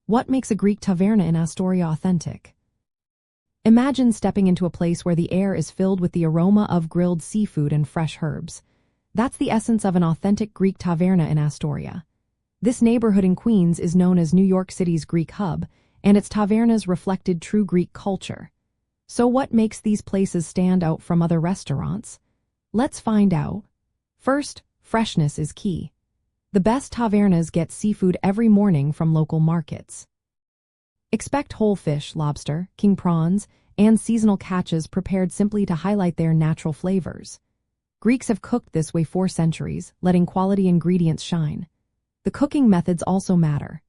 What makes a Greek taverna in Astoria authentic? Imagine stepping into a place where the air is filled with the aroma of grilled seafood and fresh herbs. That's the essence of an authentic Greek taverna in Astoria. This neighborhood in Queens is known as New York City's Greek hub, and its tavernas reflected true Greek culture. So what makes these places stand out from other restaurants? Let's find out. First, freshness is key. The best tavernas get seafood every morning from local markets. Expect whole fish, lobster, king prawns, and seasonal catches prepared simply to highlight their natural flavors. Greeks have cooked this way for centuries, letting quality ingredients shine. The cooking methods also matter.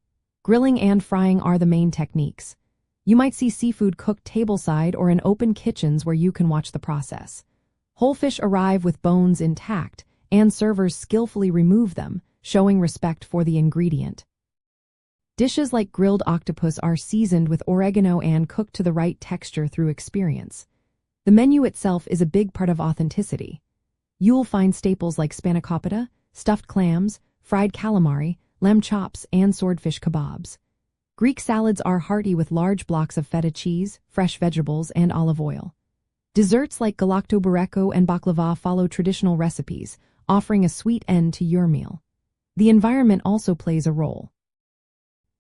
Grilling and frying are the main techniques. You might see seafood cooked tableside or in open kitchens where you can watch the process. Whole fish arrive with bones intact, and servers skillfully remove them, showing respect for the ingredient. Dishes like grilled octopus are seasoned with oregano and cooked to the right texture through experience. The menu itself is a big part of authenticity. You'll find staples like spanakopita, stuffed clams, fried calamari, lamb chops, and swordfish kebabs. Greek salads are hearty with large blocks of feta cheese, fresh vegetables, and olive oil. Desserts like galakto bureko and baklava follow traditional recipes, offering a sweet end to your meal. The environment also plays a role.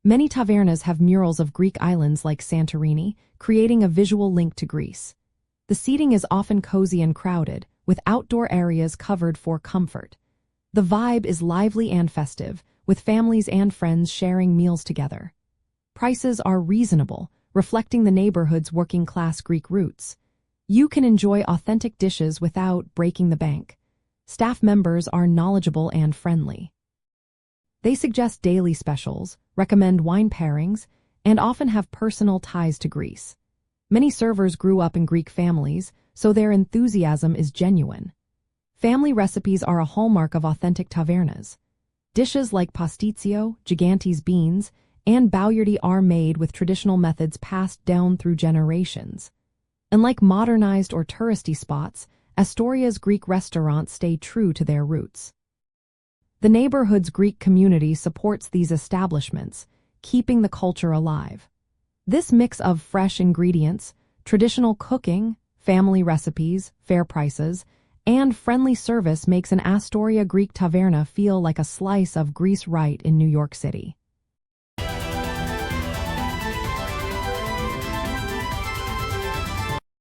Many tavernas have murals of Greek islands like Santorini, creating a visual link to Greece. The seating is often cozy and crowded, with outdoor areas covered for comfort. The vibe is lively and festive, with families and friends sharing meals together. Prices are reasonable, reflecting the neighborhood's working-class Greek roots. You can enjoy authentic dishes without breaking the bank. Staff members are knowledgeable and friendly. They suggest daily specials, recommend wine pairings, and often have personal ties to Greece. Many servers grew up in Greek families, so their enthusiasm is genuine. Family recipes are a hallmark of authentic tavernas. Dishes like pastitsio, gigantes beans, and boulyardi are made with traditional methods passed down through generations. Unlike modernized or touristy spots, Astoria's Greek restaurants stay true to their roots. The neighborhood's Greek community supports these establishments, keeping the culture alive. This mix of fresh ingredients, traditional cooking, family recipes, fair prices, and friendly service makes an Astoria Greek taverna feel like a slice of Greece right in New York City.